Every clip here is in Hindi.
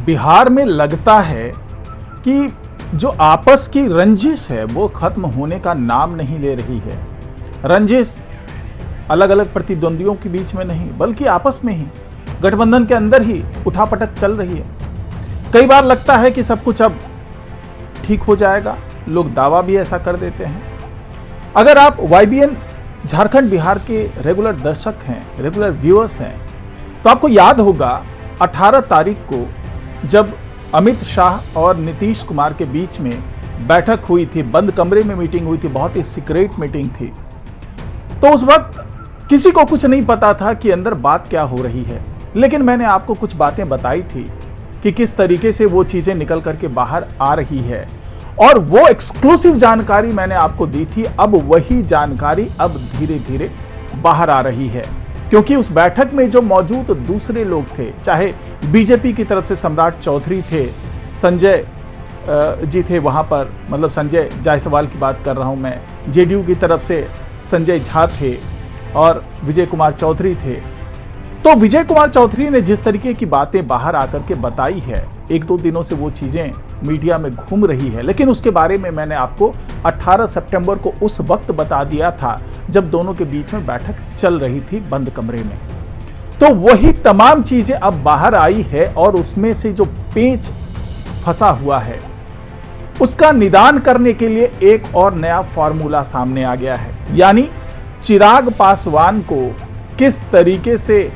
बिहार में लगता है कि जो आपस की रंजिश है वो खत्म होने का नाम नहीं ले रही है। रंजिश अलग अलग प्रतिद्वंदियों के बीच में नहीं, बल्कि आपस में ही, गठबंधन के अंदर ही उठापटक चल रही है। कई बार लगता है कि सब कुछ अब ठीक हो जाएगा, लोग दावा भी ऐसा कर देते हैं। अगर आप YBN झारखंड बिहार के रेगुलर दर्शक हैं, रेगुलर व्यूअर्स हैं, तो आपको याद होगा 18 तारीख को जब अमित शाह और नीतीश कुमार के बीच में बैठक हुई थी, बंद कमरे में मीटिंग हुई थी, बहुत ही सीक्रेट मीटिंग थी। तो उस वक्त किसी को कुछ नहीं पता था कि अंदर बात क्या हो रही है, लेकिन मैंने आपको कुछ बातें बताई थी कि किस तरीके से वो चीजें निकल करके बाहर आ रही है, और वो एक्सक्लूसिव जानकारी मैंने आपको दी थी। अब वही जानकारी अब धीरे धीरे बाहर आ रही है, क्योंकि उस बैठक में जो मौजूद दूसरे लोग थे, चाहे बीजेपी की तरफ से सम्राट चौधरी थे, संजय जी थे वहां पर, मतलब संजय जायसवाल की बात कर रहा हूं मैं, जेडीयू की तरफ से संजय झा थे और विजय कुमार चौधरी थे। तो विजय कुमार चौधरी ने जिस तरीके की बातें बाहर आकर के बताई है, एक दो दिनों से वो चीजें मीडिया में घूम रही है, लेकिन उसके बारे में मैंने आपको 18 सितंबर को उस वक्त बता दिया था जब दोनों के बीच में बैठक चल रही थी बंद कमरे में। तो वही तमाम चीजें अब बाहर आई है, और उसमें से जो पेंच फंसा हुआ है उसका निदान करने के लिए एक और नया फॉर्मूला सामने आ गया है। यानी चिराग पासवान को किस तरीके से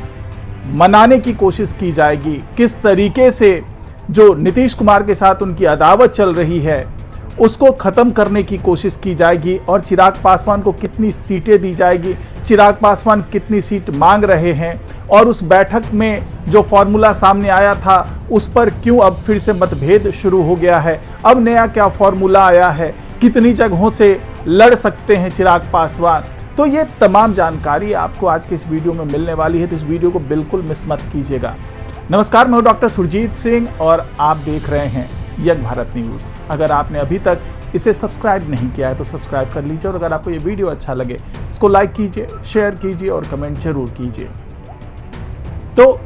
मनाने की कोशिश की जाएगी, किस तरीके से जो नीतीश कुमार के साथ उनकी अदावत चल रही है उसको खत्म करने की कोशिश की जाएगी, और चिराग पासवान को कितनी सीटें दी जाएगी, चिराग पासवान कितनी सीट मांग रहे हैं, और उस बैठक में जो फॉर्मूला सामने आया था उस पर क्यों अब फिर से मतभेद शुरू हो गया है, अब नया क्या फॉर्मूला आया है, कितनी जगहों से लड़ सकते हैं चिराग पासवान। तो ये तमाम जानकारी आपको आज के इस वीडियो में मिलने वाली है, तो इस वीडियो को बिल्कुल मिस मत कीजिएगा। नमस्कार, मैं हूं डॉक्टर सुरजीत सिंह और आप देख रहे हैं यंग भारत न्यूज। अगर आपने अभी तक इसे सब्सक्राइब नहीं किया है तो सब्सक्राइब कर लीजिए, और अगर आपको ये वीडियो अच्छा लगे इसको लाइक कीजिए, शेयर कीजिए और कमेंट जरूर कीजिए। तो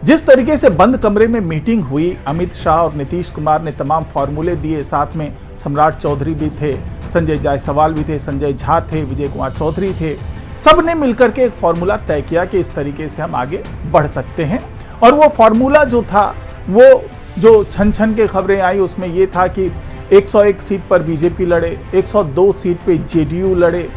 जिस तरीके से बंद कमरे में मीटिंग हुई, अमित शाह और नीतीश कुमार ने तमाम फॉर्मूले दिए, साथ में सम्राट चौधरी भी थे, संजय जायसवाल भी थे, संजय झा थे, विजय कुमार चौधरी थे, सब ने मिलकर के एक फॉर्मूला तय किया कि इस तरीके से हम आगे बढ़ सकते हैं। और वो फॉर्मूला जो था, वो जो छन छन के खबरें आई उसमें ये था कि 101 सीट पर बीजेपी लड़े, 102 सीट पे जेडीयू लड़े,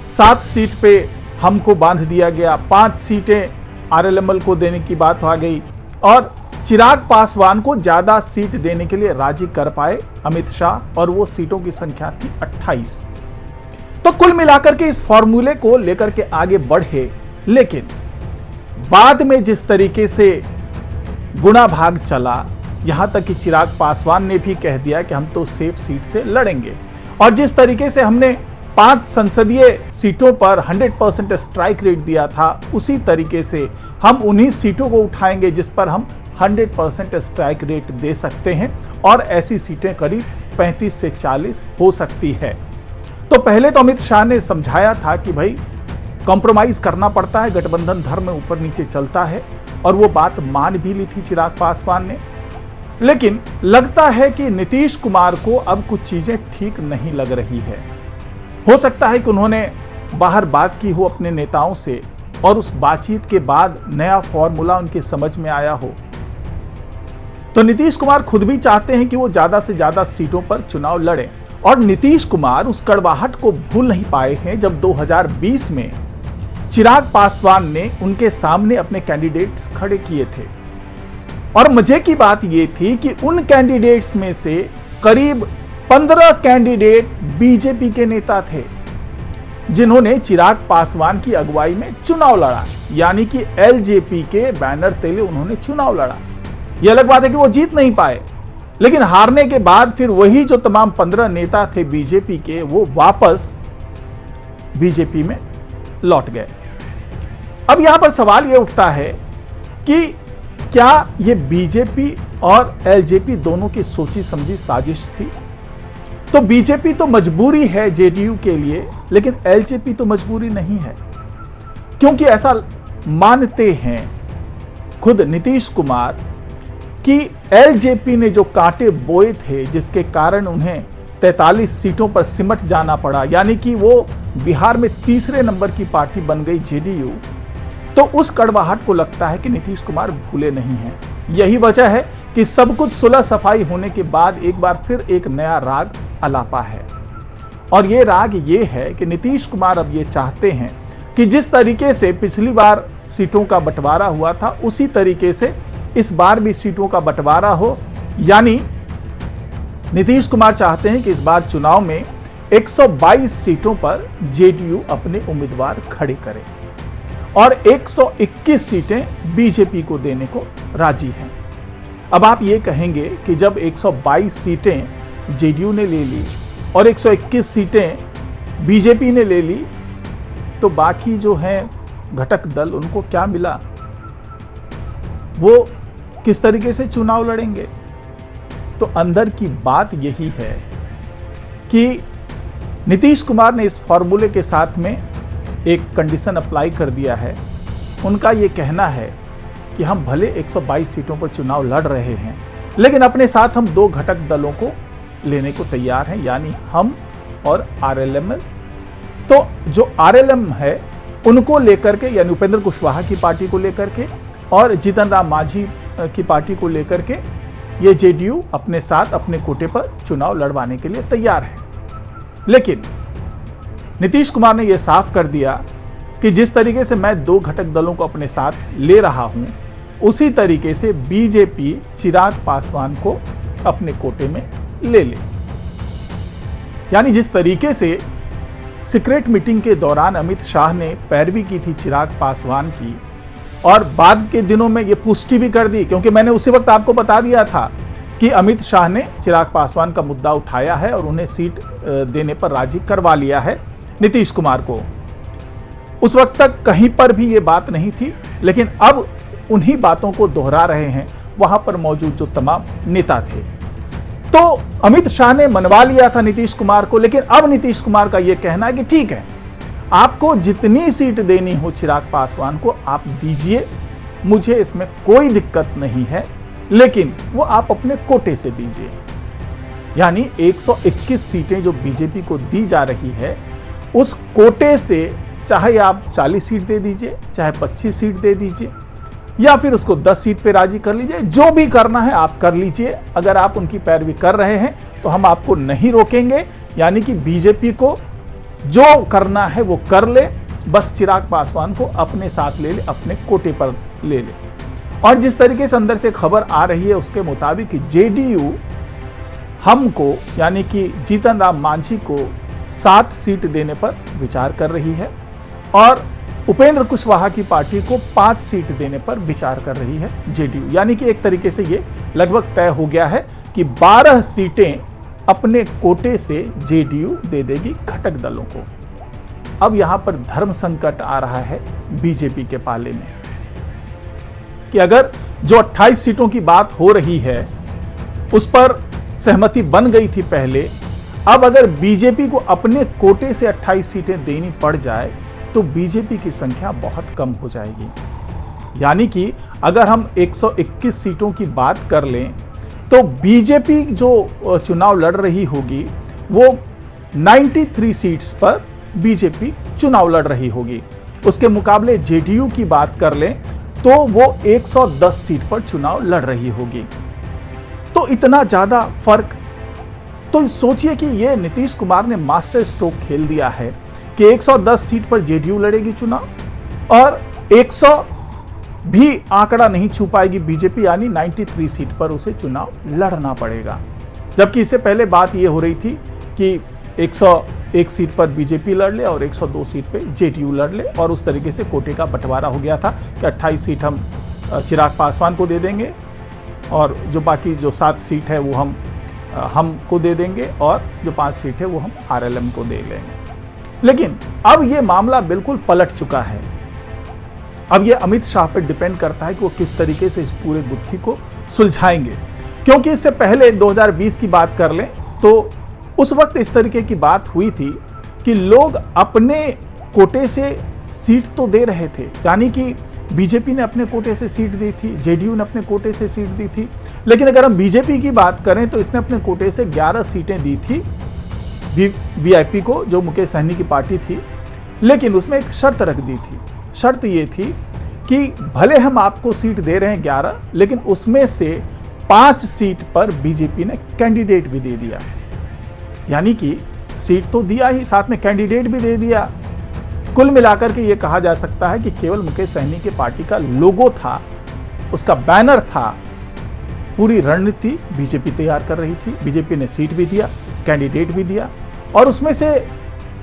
7 सीट पे हमको बांध दिया गया, 5 सीटें आरएलएमएल को देने की बात आ गई, और चिराग पासवान को ज्यादा सीट देने के लिए राजी कर पाए अमित शाह, और वो सीटों की संख्या थी 28। तो कुल मिलाकर के इस फॉर्मूले को लेकर के आगे बढ़े, लेकिन बाद में जिस तरीके से गुणा भाग चला, यहां तक कि चिराग पासवान ने भी कह दिया कि हम तो सेफ सीट से लड़ेंगे, और जिस तरीके से हमने 5 संसदीय सीटों पर 100% स्ट्राइक रेट दिया था, उसी तरीके से हम उन्हीं सीटों को उठाएंगे जिस पर हम 100% स्ट्राइक रेट दे सकते हैं, और ऐसी सीटें करीब 35 से 40 हो सकती है। तो पहले तो अमित शाह ने समझाया था कि भाई कॉम्प्रोमाइज करना पड़ता है, गठबंधन धर्म में ऊपर नीचे चलता है, और वो बात मान भी ली थी चिराग पासवान ने। लेकिन लगता है कि नीतीश कुमार को अब कुछ चीजें ठीक नहीं लग रही है। हो सकता है कि उन्होंने बाहर बात की हो अपने नेताओं से, और उस बातचीत के बाद नया फॉर्मूला उनके समझ में आया हो। तो नीतीश कुमार खुद भी चाहते हैं कि वो ज्यादा से ज्यादा सीटों पर चुनाव लड़े, और नीतीश कुमार उस कड़वाहट को भूल नहीं पाए हैं जब 2020 में चिराग पासवान ने उनके सामने अपने कैंडिडेट्स खड़े किए थे। और मजे की बात यह थी कि उन कैंडिडेट्स में से करीब 15 कैंडिडेट बीजेपी के नेता थे, जिन्होंने चिराग पासवान की अगुवाई में चुनाव लड़ा, यानी कि एलजेपी के बैनर तले उन्होंने चुनाव लड़ा। यह अलग बात है कि वो जीत नहीं पाए, लेकिन हारने के बाद फिर वही जो तमाम 15 नेता थे बीजेपी के, वो वापस बीजेपी में लौट गए। अब यहां पर सवाल यह उठता है कि क्या यह बीजेपी और एलजेपी दोनों की सोची समझी साजिश थी? तो बीजेपी तो मजबूरी है जेडीयू के लिए, लेकिन एलजेपी तो मजबूरी नहीं है, क्योंकि ऐसा मानते हैं खुद नीतीश कुमार कि एलजेपी ने जो कांटे बोए थे, जिसके कारण उन्हें 43 सीटों पर सिमट जाना पड़ा, यानी कि वो बिहार में तीसरे नंबर की पार्टी बन गई जेडीयू, तो उस कड़वाहट को लगता है कि नीतीश कुमार भूले नहीं हैं। यही वजह है कि सब कुछ सुलह सफाई होने के बाद एक बार फिर एक नया राग अलापा है। और ये राग ये है कि नीतीश कुमार अब ये चाहते हैं कि जिस तरीके से पिछली बार सीटों का बंटवारा हुआ था, उसी तरीके से इस बार भी सीटों का बंटवारा हो। यानी नीतीश कुमार चाहते हैं कि इस बार चुनाव में 122 सीटों पर जेडीयू अपने उम्मीदवार खड़े करे और 121 सीटें बीजेपी को देने को राजी हैं। अब आप ये कहेंगे कि जब 122 सीटें जेडीयू ने ले ली और 121 सीटें बीजेपी ने ले ली, तो बाकी जो हैं घटक दल, उनको क्या मिला? वो किस तरीके से चुनाव लड़ेंगे? तो अंदर की बात यही है कि नीतीश कुमार ने इस फॉर्मूले के साथ में एक कंडीशन अप्लाई कर दिया है। उनका ये कहना है कि हम भले 122 सीटों पर चुनाव लड़ रहे हैं, लेकिन अपने साथ हम 2 घटक दलों को लेने को तैयार हैं, यानी हम और आरएलएम। तो जो आरएलएम है उनको लेकर के, यानी उपेंद्र कुशवाहा की पार्टी को लेकर के और जीतन राम मांझी की पार्टी को लेकर के, ये जेडीयू अपने साथ अपने कोटे पर चुनाव लड़वाने के लिए तैयार है। लेकिन नीतीश कुमार ने यह साफ कर दिया कि जिस तरीके से मैं 2 घटक दलों को अपने साथ ले रहा हूं, उसी तरीके से बीजेपी चिराग पासवान को अपने कोटे में ले ले। यानी जिस तरीके से सीक्रेट मीटिंग के दौरान अमित शाह ने पैरवी की थी चिराग पासवान की, और बाद के दिनों में ये पुष्टि भी कर दी, क्योंकि मैंने उसी वक्त आपको बता दिया था कि अमित शाह ने चिराग पासवान का मुद्दा उठाया है और उन्हें सीट देने पर राजी करवा लिया है नीतीश कुमार को। उस वक्त तक कहीं पर भी ये बात नहीं थी, लेकिन अब उन्हीं बातों को दोहरा रहे हैं वहां पर मौजूद जो तमाम नेता थे। तो अमित शाह ने मनवा लिया था नीतीश कुमार को, लेकिन अब नीतीश कुमार का यह कहना है कि ठीक है, आपको जितनी सीट देनी हो चिराग पासवान को आप दीजिए, मुझे इसमें कोई दिक्कत नहीं है, लेकिन वो आप अपने कोटे से दीजिए। यानी 121 सीटें जो बीजेपी को दी जा रही है, उस कोटे से चाहे आप 40 सीट दे दीजिए, चाहे 25 सीट दे दीजिए, या फिर उसको 10 सीट पे राजी कर लीजिए, जो भी करना है आप कर लीजिए। अगर आप उनकी पैरवी कर रहे हैं तो हम आपको नहीं रोकेंगे। यानी कि बीजेपी को जो करना है वो कर ले, बस चिराग पासवान को अपने साथ ले ले, अपने कोटे पर ले ले। और जिस तरीके से अंदर से खबर आ रही है उसके मुताबिक जेडीयू हमको, यानी कि जीतन राम मांझी को 7 सीट देने पर विचार कर रही है और उपेंद्र कुशवाहा की पार्टी को 5 सीट देने पर विचार कर रही है जेडीयू। यानी कि एक तरीके से ये लगभग तय हो गया है कि 12 सीटें अपने कोटे से जेडीयू दे देगी घटक दलों को। अब यहां पर धर्म संकट आ रहा है बीजेपी के पाले में कि अगर जो 28 सीटों की बात हो रही है उस पर सहमति बन गई थी पहले, अब अगर बीजेपी को अपने कोटे से 28 सीटें देनी पड़ जाए तो बीजेपी की संख्या बहुत कम हो जाएगी। यानी कि अगर हम 121 सीटों की बात कर लें तो बीजेपी जो चुनाव लड़ रही होगी वो 93 सीट्स पर बीजेपी चुनाव लड़ रही होगी। उसके मुकाबले जेडीयू की बात कर लें तो वो 110 सीट पर चुनाव लड़ रही होगी। तो इतना ज्यादा फर्क। तो सोचिए कि ये नीतीश कुमार ने मास्टर स्ट्रोक खेल दिया है कि 110 सीट पर जेडीयू लड़ेगी चुनाव और 100 भी आंकड़ा नहीं छू पाएगी बीजेपी, यानी 93 सीट पर उसे चुनाव लड़ना पड़ेगा। जबकि इससे पहले बात यह हो रही थी कि 101 सीट पर बीजेपी लड़ ले और 102 सीट पे जेडीयू लड़ ले, और उस तरीके से कोटे का बंटवारा हो गया था कि 28 सीट हम चिराग पासवान को दे देंगे और जो बाकी जो 7 सीट है वो हमको दे देंगे और जो 5 सीट है वो हम आरएलएम को दे लेंगे। लेकिन अब ये मामला बिल्कुल पलट चुका है। अब ये अमित शाह पर डिपेंड करता है कि वो किस तरीके से इस पूरे गुत्थी को सुलझाएंगे, क्योंकि इससे पहले 2020 की बात कर लें तो उस वक्त इस तरीके की बात हुई थी कि लोग अपने कोटे से सीट तो दे रहे थे, यानी कि बीजेपी ने अपने कोटे से सीट दी थी, जेडीयू ने अपने कोटे से सीट दी थी। लेकिन अगर हम बीजेपी की बात करें तो इसने अपने कोटे से 11 सीटें दी थी वीआईपी को, जो मुकेश सहनी की पार्टी थी। लेकिन उसमें एक शर्त रख दी थी। शर्त ये थी कि भले हम आपको सीट दे रहे हैं 11, लेकिन उसमें से 5 सीट पर बीजेपी ने कैंडिडेट भी दे दिया। यानी कि सीट तो दिया ही, साथ में कैंडिडेट भी दे दिया। कुल मिलाकर के ये कहा जा सकता है कि केवल मुकेश सहनी की पार्टी का लोगो था, उसका बैनर था, पूरी रणनीति बीजेपी तैयार कर रही थी। बीजेपी ने सीट भी दिया, कैंडिडेट भी दिया, और उसमें से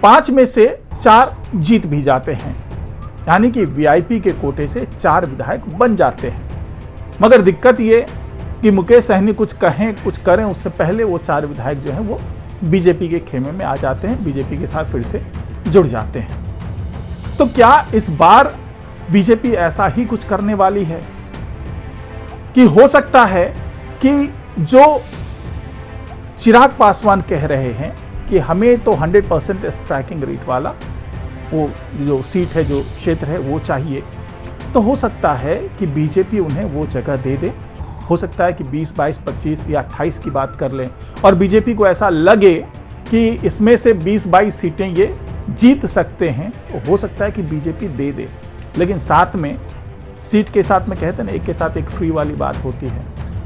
5 में से 4 जीत भी जाते हैं। यानी कि वीआईपी के कोटे से 4 विधायक बन जाते हैं। मगर दिक्कत ये कि मुकेश सहनी कुछ कहें कुछ करें, उससे पहले वो 4 विधायक जो हैं वो बीजेपी के खेमे में आ जाते हैं, बीजेपी के साथ फिर से जुड़ जाते हैं। तो क्या इस बार बीजेपी ऐसा ही कुछ करने वाली है कि हो सकता है कि जो चिराग पासवान कह रहे हैं कि हमें तो 100% स्ट्राइकिंग रेट वाला वो जो सीट है, जो क्षेत्र है वो चाहिए, तो हो सकता है कि बीजेपी उन्हें वो जगह दे दे। हो सकता है कि 20, 22, 25 या 28 की बात कर लें और बीजेपी को ऐसा लगे कि इसमें से 20, 22 सीटें ये जीत सकते हैं, तो हो सकता है कि बीजेपी दे दे। लेकिन साथ में सीट के साथ में कहते हैं ना, एक के साथ एक फ्री वाली बात होती है।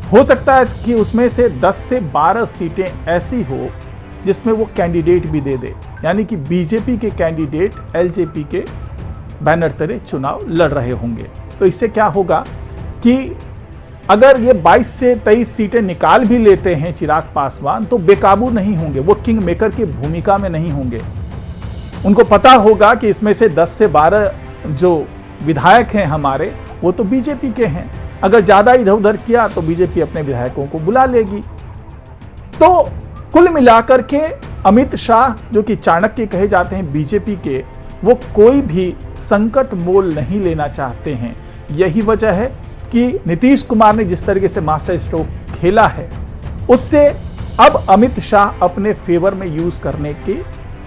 हो सकता है कि उसमें से 10 से 12 सीटें ऐसी हो जिसमें वो कैंडिडेट भी दे दे। यानी कि बीजेपी के कैंडिडेट एलजेपी के बैनर तले चुनाव लड़ रहे होंगे। तो इससे क्या होगा कि अगर ये 22 से 23 सीटें निकाल भी लेते हैं चिराग पासवान, तो बेकाबू नहीं होंगे, वो किंग मेकर की भूमिका में नहीं होंगे। उनको पता होगा कि इसमें से 10 से 12 जो विधायक हैं हमारे, वो तो बीजेपी के हैं। अगर ज्यादा इधर उधर किया तो बीजेपी अपने विधायकों को बुला लेगी। तो कुल मिलाकर के अमित शाह, जो कि चाणक्य कहे जाते हैं बीजेपी के, वो कोई भी संकट मोल नहीं लेना चाहते हैं। यही वजह है कि नीतीश कुमार ने जिस तरीके से मास्टर स्ट्रोक खेला है, उससे अब अमित शाह अपने फेवर में यूज करने के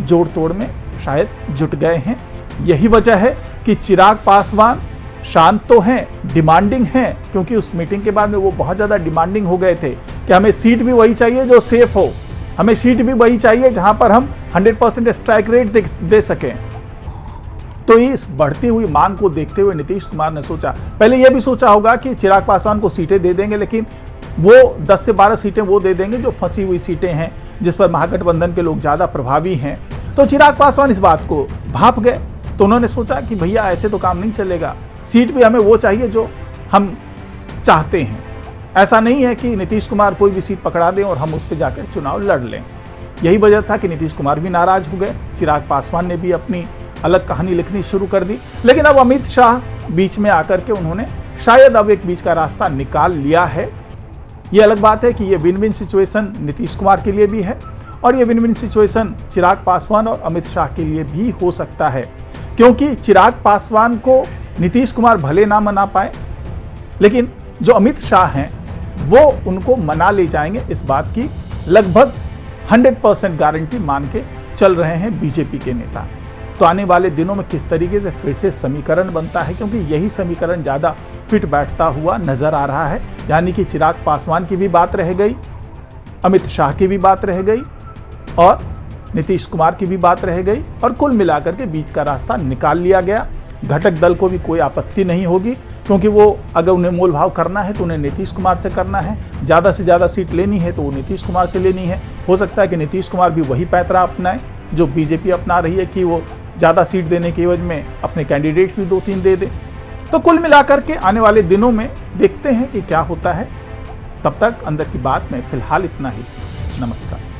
जोड़ तोड़ में शायद जुट गए हैं। यही वजह है कि चिराग पासवान शांत तो हैं, डिमांडिंग हैं, क्योंकि उस मीटिंग के बाद में वो बहुत ज्यादा डिमांडिंग हो गए थे कि हमें सीट भी वही चाहिए जो सेफ हो, हमें सीट भी वही चाहिए जहां पर हम 100% स्ट्राइक रेट दे सकें। तो इस बढ़ती हुई मांग को देखते हुए नीतीश कुमार ने सोचा, पहले यह भी सोचा होगा कि चिराग पासवान को सीटें दे देंगे, लेकिन वो 10 से 12 सीटें वो दे देंगे जो फंसी हुई सीटें हैं, जिस पर महागठबंधन के लोग ज्यादा प्रभावी हैं। तो चिराग पासवान इस बात को भाप गए। तो उन्होंने सोचा कि भैया ऐसे तो काम नहीं चलेगा, सीट भी हमें वो चाहिए जो हम चाहते हैं। ऐसा नहीं है कि नीतीश कुमार कोई भी सीट पकड़ा दें और हम उस पर जाकर चुनाव लड़ लें। यही वजह था कि नीतीश कुमार भी नाराज हो गए, चिराग पासवान ने भी अपनी अलग कहानी लिखनी शुरू कर दी। लेकिन अब अमित शाह बीच में आकर के उन्होंने शायद अब एक बीच का रास्ता निकाल लिया है। यह अलग बात है कि यह win win situation Nitish Kumar के लिए भी है और यह win win situation Chirag Paswan और अमित शाह के लिए भी हो सकता है, क्योंकि चिराग पासवान को नीतीश कुमार भले ना मना पाए, लेकिन जो अमित शाह हैं वो उनको मना ले जाएंगे। इस बात की लगभग 100% गारंटी मान के चल रहे हैं बीजेपी के नेता। तो आने वाले दिनों में किस तरीके से फिर से समीकरण बनता है, क्योंकि यही समीकरण ज़्यादा फिट बैठता हुआ नजर आ रहा है। यानी कि चिराग पासवान की भी बात रह गई, अमित शाह की भी बात रह गई और नीतीश कुमार की भी बात रह गई, और कुल मिलाकर के बीच का रास्ता निकाल लिया गया। घटक दल को भी कोई आपत्ति नहीं होगी, क्योंकि वो अगर उन्हें मोल भाव करना है तो उन्हें नीतीश कुमार से करना है, ज़्यादा से ज़्यादा सीट लेनी है तो वो नीतीश कुमार से लेनी है। हो सकता है कि नीतीश कुमार भी वही पैंतरा अपनाए जो बीजेपी अपना रही है कि वो ज़्यादा सीट देने की एवज में अपने कैंडिडेट्स भी 2-3 दे दे। तो कुल मिलाकर के आने वाले दिनों में देखते हैं कि क्या होता है। तब तक अंदर की बात में फिलहाल इतना ही। नमस्कार।